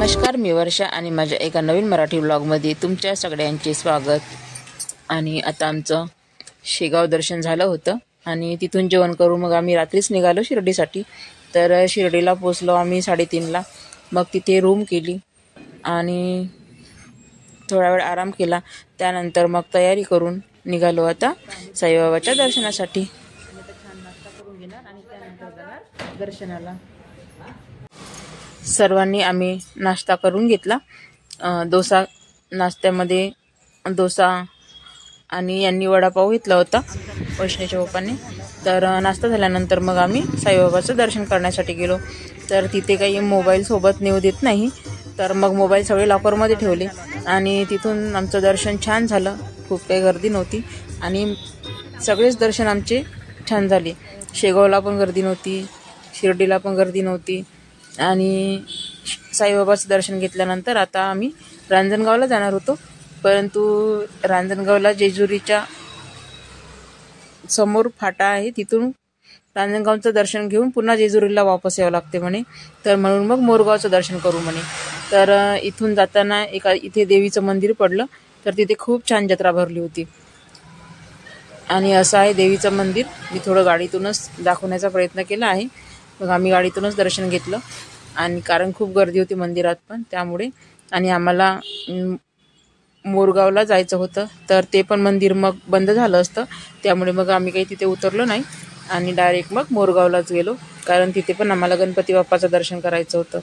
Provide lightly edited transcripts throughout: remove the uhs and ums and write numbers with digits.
नमस्कार, मी वर्षा आणि माझ्या एका नवीन मराठी व्लॉगमध्ये तुमच्या सगळ्यांचे स्वागत। आणि आता आमचं शेगाव दर्शन झालं होतं आणि तिथून जेवण करून मग आम्ही रात्रीच निघालो शिर्डीसाठी। तर शिर्डीला पोचलो आम्ही 3:30ला। मग तिथे रूम केली आणि थोडा वेळ आराम केला। त्यानंतर मग तयारी करून निघालो आता साईबाबाच्या दर्शनासाठी। छान नाश्ता करून घेणार आणि त्यानंतर जाणार दर्शनाला। सर्वांनी आम्ही नाश्ता करून घेतला। डोसा, नाश्त्यामध्ये डोसा आणि यांनी वडापाव घेतला होता वैष्णवीच्या पप्पांनी। तर नाश्ता झाल्यानंतर मग आम्ही साईबाबाचं दर्शन करण्यासाठी गेलो। तर तिथे काही मोबाईल सोबत नेऊ देत नाही, तर मग मोबाईल सगळे लॉकरमध्ये ठेवले आणि तिथून आमचं दर्शन छान झालं। खूप काही गर्दी नव्हती आणि सगळेच दर्शन आमचे छान झाले। शेगावला पण गर्दी नव्हती, शिर्डीला पण गर्दी नव्हती आणि साईबाबाचं दर्शन घेतल्यानंतर आता आम्ही रांजणगावला जाणार होतो। परंतु रांजणगावला जेजुरीच्या समोर फाटा आहे, तिथून रांजणगावचं दर्शन घेऊन पुन्हा जेजुरीला वापस यावं लागते म्हणे। तर म्हणून मग मोरगावचं दर्शन करू म्हणे। तर इथून जाताना इथे देवीचं मंदिर पडलं, तर तिथे खूप छान जत्रा भरली होती आणि असं आहे देवीचं मंदिर। मी थोडं गाडीतूनच दाखवण्याचा प्रयत्न केला आहे। मग आम्ही गाडीतूनच दर्शन घेतलं आणि कारण खूप गर्दी होती मंदिरात पण, त्यामुळे। आणि आम्हाला मोरगावला जायचं होतं, तर ते पण मंदिर मग बंद झालं असतं, त्यामुळे मग आम्ही काही तिथे उतरलो नाही आणि डायरेक्ट मग मोरगावलाच गेलो, कारण तिथे पण आम्हाला गणपती बाप्पाचं दर्शन करायचं होतं।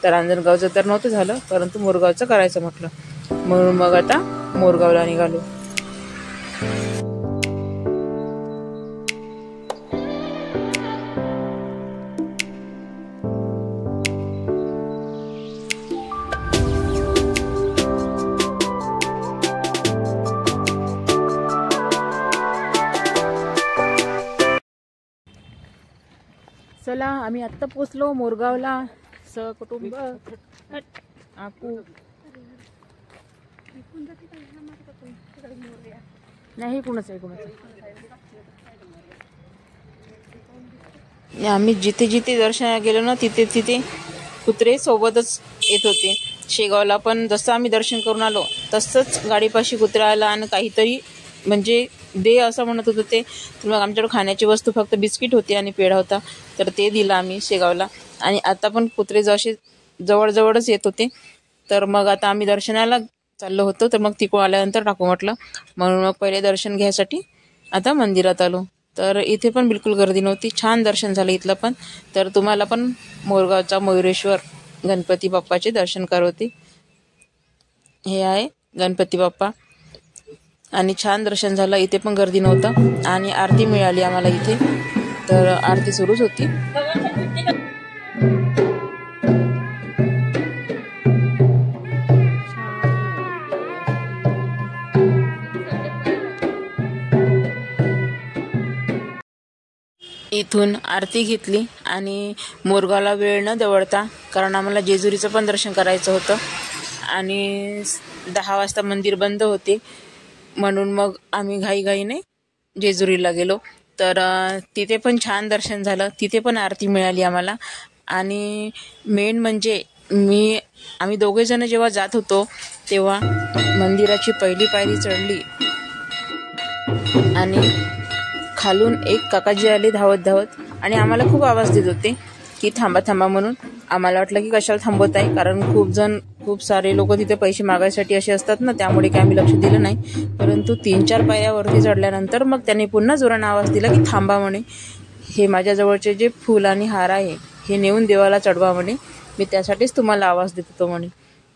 तर रांजणगावचं तर नव्हतं झालं, परंतु मोरगावचं करायचं म्हटलं, म्हणून मग आता मोरगावला निघालो। चला, आम्ही आत्ता पोचलो मोरगावला सहकुटुंब। आपू नाही, कोणाच आम्ही जिथे जिथे दर्शनाला गेलो ना, तिथे तिथे कुत्रे सोबतच येत होते। शेगावला पण जसं आम्ही दर्शन करून आलो तसंच गाडीपाशी कुत्रा आला आणि काहीतरी म्हणजे दे असं म्हणत होतं ते। तर मग आमच्याकडे खाण्याची वस्तू फक्त बिस्किट होती आणि पेढा होता, तर ते दिलं आम्ही शेगावला। आणि आता पण कुत्रे जसे जवळजवळच येत होते, तर मग आता आम्ही दर्शनाला चाललो होतो, तर मग तिकडून आल्यानंतर टाकू म्हटलं, म्हणून मग पहिले दर्शन घ्यायसाठी आता मंदिरात आलो। तर इथे पण बिलकुल गर्दी नव्हती, छान दर्शन झालं इथलं पण। तर तुम्हाला पण मोरगावचा मयुरेश्वर गणपती बाप्पाचे दर्शन करवते। हे आहे गणपती बाप्पा आणि छान दर्शन झालं, इथे पण गर्दी नव्हतं आणि आरती मिळाली आम्हाला इथे। तर आरती सुरूच होती। इथून आरती घेतली आणि मोरगावला वेळ न दवडता, कारण आम्हाला जेजुरीचं पण दर्शन करायचं होतं आणि 10 वाजता मंदिर बंद होते, म्हणून मग आम्ही घाईघाईने जेजुरीला गेलो। तर तिथे पण छान दर्शन झालं, तिथे पण आरती मिळाली आम्हाला। आणि मेन म्हणजे आम्ही दोघेजण जेव्हा जात होतो तेव्हा मंदिराची पहिली पायरी चढली आणि खालून एक काकाजी आले धावत धावत आणि आम्हाला खूप आवाज देत होते की थांबा थांबा म्हणून। आम्हाला वाटलं की कशाला थांबवत आहे, कारण खूप सारे लोक तिथे पैसे मागायसाठी असे असतात ना, त्यामुळे काही आम्ही लक्ष दिलं नाही। परंतु 3-4 पायऱ्यावरती चढल्यानंतर मग त्यांनी पुन्हा जोराने आवाज दिला की थांबा म्हणे, हे माझ्याजवळचे जे फूल आणि हार आहे हे नेऊन देवाला चढवा म्हणे, मी त्यासाठीच तुम्हाला आवाज देत होतो म्हणे।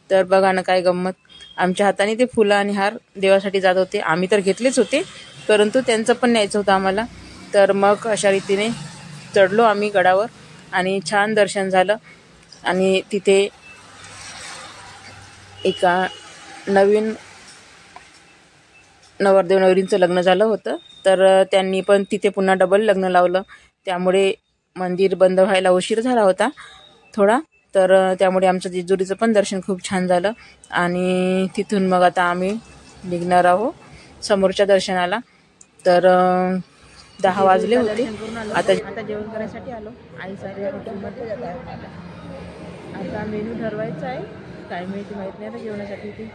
तर बघा ना काय गंमत, आमच्या हाताने ते फुलं आणि हार देवासाठी जात होते। आम्ही तर घेतलेच होते, परंतु त्यांचं पण न्यायचं होतं आम्हाला। तर मग अशा रीतीने चढलो आम्ही गडावर आणि छान दर्शन झालं। आणि तिथे एका नवीन नवरदेव नवरींचं लग्न झालं होतं, तर त्यांनी पण तिथे पुन्हा डबल लग्न लावलं, त्यामुळे मंदिर बंद व्हायला उशीर झाला होता थोडा। तर त्यामुळे आमचं जेजुरीचं पण दर्शन खूप छान झालं आणि तिथून मग आता आम्ही निघणार आहोत समोरच्या दर्शनाला। तर 10 वाजले होते, आता जेवण करायसाठी आलो। आई साहेब आता मेनू ठरवायचा आहे काय मिळते माहीत नाही आता जेवणासाठी इथे,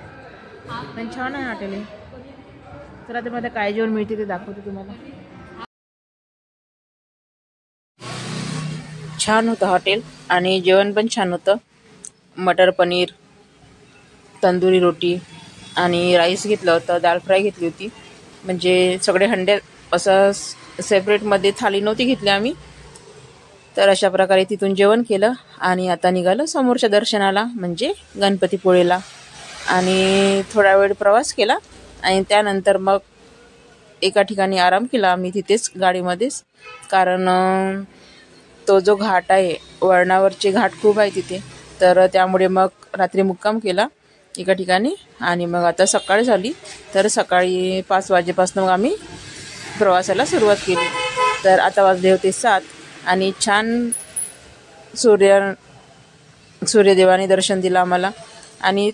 पण छान आहे हॉटेल हे. चला तर मला काय जेवण मिळते ते दाखवते तुम्हाला. छान होतं हॉटेल आणि जेवण पण छान होतं. मटर पनीर, तंदुरी रोटी आणि राईस घेतलं होतं, दाल फ्राय घेतली होती. म्हणजे सगळे हंडे असं सेपरेटमध्ये थाली नव्हती घेतली आम्ही. तर अशा प्रकारे तिथून जेवण केलं आणि आता निघालो समोरच्या दर्शनाला, म्हणजे गणपतीपुळेला. आणि थोडा वेळ प्रवास केला आणि त्यानंतर मग एका ठिकाणी आराम केला आम्ही तिथेच गाडीमध्येच. कारण तो जो घाट आहे, वळणावरचे घाट खूप आहे तिथे, तर त्यामुळे मग रात्री मुक्काम केला एका ठिकाणी. आणि मग आता सकाळ झाली, तर सकाळी 5 वाजेपासून मग आम्ही प्रवासाला सुरुवात केली. तर आता वाजले होते 7 आणि छान सूर्यदेवाने दर्शन दिलं आम्हाला. आणि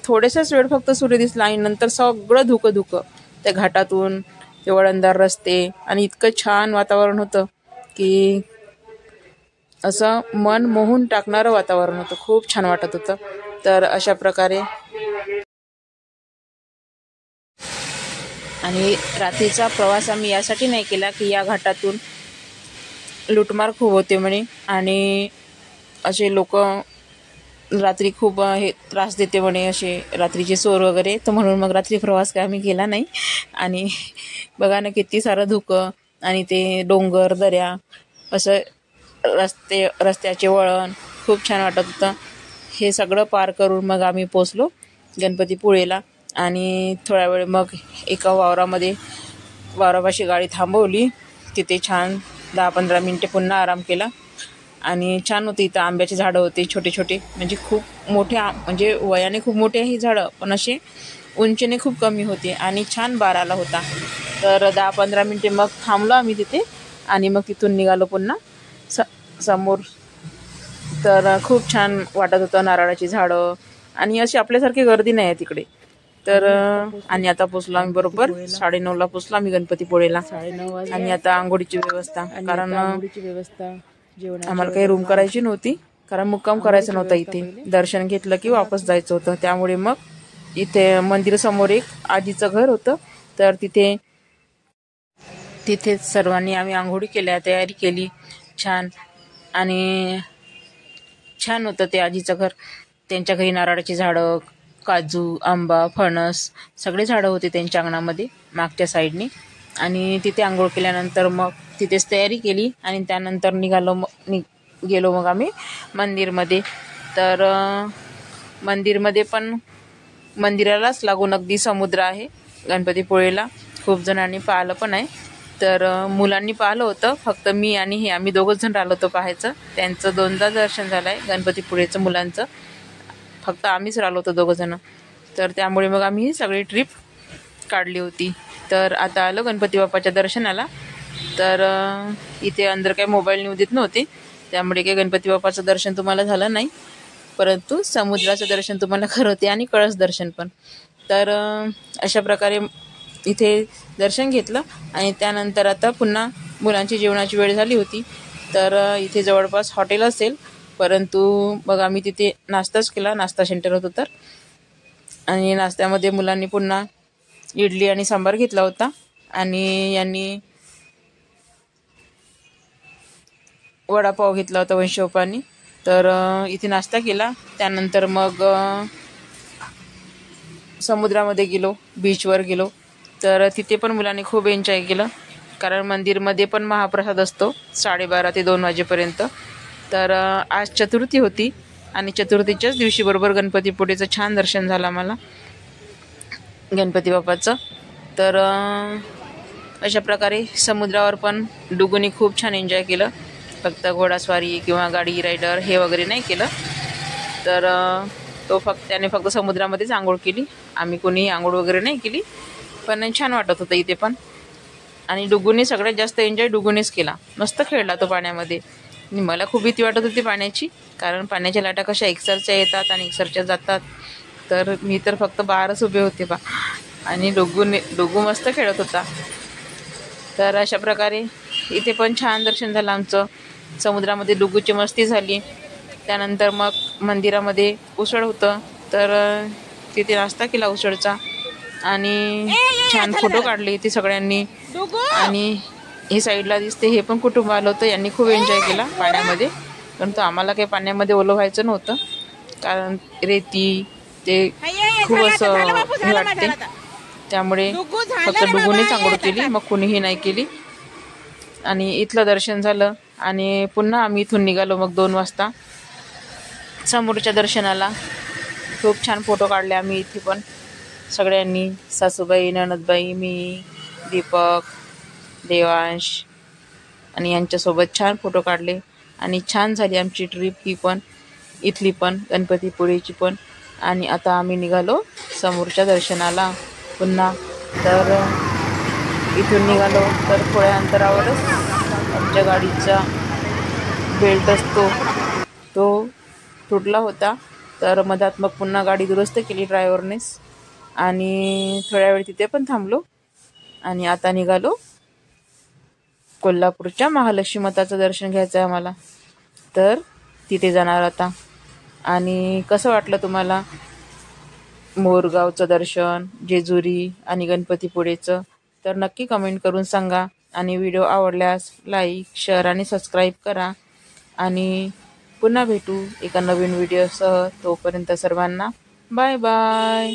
थोडेसाच वेळ फक्त सूर्य दिसला आणि नंतर सगळं धुकं त्या घाटातून, ते वळणदार रस्ते आणि इतकं छान वातावरण होतं की असं मन मोहून टाकणारं वातावरण होतं. खूप छान वाटत होतं. तर अशा प्रकारे आणि रात्रीचा प्रवास आम्ही यासाठी नाही केला की या घाटातून लुटमार खूप होते म्हणे आणि असे लोक रात्री खूप हे त्रास देते म्हणे, असे रात्रीचे चोर वगैरे. तर म्हणून मग रात्री प्रवास काय आम्ही केला नाही. आणि बघा ना किती सारं धुकं आणि ते डोंगर दऱ्या, असं रस्त्याचे वळण खूप छान वाटत होतं. हे सगळं पार करून मग आम्ही पोचलो गणपतीपुळेला. आणि थोडा वेळ मग एका वावरापाशी गाडी थांबवली. तिथे छान 10-15 मिनटे पुन्हा आराम केला. आणि छान होती. इथं आंब्याची झाडं होती छोटे छोटे, म्हणजे खूप मोठे, म्हणजे वयाने खूप मोठे ही झाडं, पण असे उंचीने खूप कमी होते आणि छान बार आला होता. तर 10-15 मिनटे मग थांबलो आम्ही तिथे आणि मग तिथून निघालो पुन्हा समोर. तर खूप छान वाटत होतं. नारळाची झाडं आणि अशी आपल्यासारखी गर्दी नाही आहे तिकडे. तर आणि आता पोचलो आम्ही बरोबर 9:30ला पोचलो आम्ही गणपतीपुळेला. 9:30 आणि आता आंघोळीची व्यवस्था, कारण आम्हाला काही रूम करायची नव्हती, कारण मुक्काम करायचं नव्हता इथे. दर्शन घेतलं की वापस जायचं होतं. त्यामुळे मग इथे मंदिर समोर एक आजीचं घर होतं, तर तिथेच सर्वांनी आम्ही आंघोळी केल्या, तयारी केली छान. आणि छान होतं ते आजीचं घर. त्यांच्या घरी नारळाची झाडं, काजू, आंबा, फणस सगळे झाडं होते त्यांच्या अंगणामध्ये मागच्या साईडनी. आणि तिथे आंघोळ केल्यानंतर मग तिथेच तयारी केली आणि त्यानंतर गेलो मग आम्ही मंदिरमध्ये. तर मंदिरमध्ये पण मंदिरालाच लागून अगदी समुद्र आहे गणपतीपुळेला. खूप जणांनी पाहिलं पण आहे. तर मुलांनी पाहिलं होतं, फक्त मी आणि आम्ही दोघंच जण राहिलो होतो पाहायचं. त्यांचं 2दा दर्शन झालं आहे गणपतीपुळेचं मुलांचं, फक्त आम्हीच राहिलो होतो दोघंजणं. तर त्यामुळे मग आम्ही ही सगळी ट्रिप काढली होती. तर आता आलो गणपती बाप्पाच्या दर्शनाला. तर इथे अंदर काही मोबाईल नेऊ देत नव्हते, त्यामुळे काही गणपती बाप्पाचं दर्शन तुम्हाला झालं नाही, परंतु समुद्राचं दर्शन तुम्हाला करवते आणि कळस दर्शन पण. तर अशा प्रकारे इथे दर्शन घेतलं आणि त्यानंतर आता पुन्हा मुलांची जेवणाची वेळ झाली होती. तर इथे जवळपास हॉटेल असेल, परंतु मग आम्ही तिथे नाश्ताच केला, नाश्ता सेंटर होतं तर. आणि नाश्त्यामध्ये मुलांनी पुन्हा इडली आणि सांबार घेतला होता आणि यांनी वडापाव घेतला होता वंशोपानी. तर इथे नाश्ता केला. त्यानंतर मग समुद्रामध्ये गेलो, बीचवर गेलो. तर तिथे पण मुलांनी खूप एन्जॉय केलं, कारण मंदिरमध्ये पण महाप्रसाद असतो 12:30 ते 2 वाजेपर्यंत. तर आज चतुर्थी होती आणि चतुर्थीच्याच दिवशी बरोबर गणपतीपुळेचं छान दर्शन झालं आम्हाला गणपती बाप्पाचं. तर अशा प्रकारे समुद्रावर पण डुगूनी खूप छान एन्जॉय केलं. फक्त घोडास्वारी किंवा गाडी रायडर हे वगैरे नाही केलं. तर त्याने फक्त समुद्रामध्येच आंघोळ केली. आम्ही कोणी आंघोळ वगैरे नाही केली, पण छान वाटत होतं इथे पण. आणि डुगूने सगळ्यात जास्त एन्जॉय डुगूनेच केला. मस्त खेळला तो पाण्यामध्ये. आणि मला खूप भीती वाटत होती पाण्याची, कारण पाण्याच्या लाटा कशा एकसरच्या येतात आणि एकसरच्या जातात. तर मी तर फक्त बाहेरच उभे होते आणि डुगू मस्त खेळत होता. तर अशा प्रकारे इथे पण छान दर्शन झालं आमचं. समुद्रामध्ये डुगूची मस्ती झाली त्यानंतर मग मंदिरामध्ये उसळ होतं, तर तिथे नाश्ता केला उसळचा आणि छान फोटो काढले ते सगळ्यांनी. आणि हे साईडला दिसते हे पण कुटुंब आलं होतं, यांनी खूप एन्जॉय केला पाण्यामध्ये. परंतु आम्हाला काही पाण्यामध्ये ओलं व्हायचं नव्हतं, कारण रेती ते खूप असं हे वाटते, त्यामुळे फक्त डुबूनच आंघोळ केली, मग कुणीही नाही केली. आणि इथलं दर्शन झालं आणि पुन्हा आम्ही इथून निघालो मग 2 वाजता समोरच्या दर्शनाला. खूप छान फोटो काढले आम्ही इथे पण सगळ्यांनी, सासूबाई, नणदबाई, मी, दीपक, देवांश आणि यांच्यासोबत छान फोटो काढले. आणि छान झाली आमची ट्रिप ही पण, इथली पण, गणपतीपुळेची पण. आणि आता आम्ही निघालो समोरच्या दर्शनाला पुन्हा. तर इथून निघालो तर थोड्या अंतरावरच आमच्या गाडीचा बेल्ट असतो तो तुटला होता, तर मधात मग पुन्हा गाडी दुरुस्त केली ड्रायव्हरनेच. आणि थोड्या वेळ तिथे पण थांबलो आणि आता निघालो कोल्हापूरच्या महालक्ष्मी माताचं दर्शन घ्यायचं आहे आम्हाला, तर तिथे जाणार आता. आणि कसं वाटलं तुम्हाला मोरगावचं दर्शन, जेजुरी आणि गणपतीपुळेचं, तर नक्की कमेंट करून सांगा. आणि व्हिडिओ आवडल्यास लाईक, शेअर आणि सबस्क्राईब करा. आणि पुन्हा भेटू एका नवीन व्हिडिओसह. तोपर्यंत सर्वांना बाय बाय.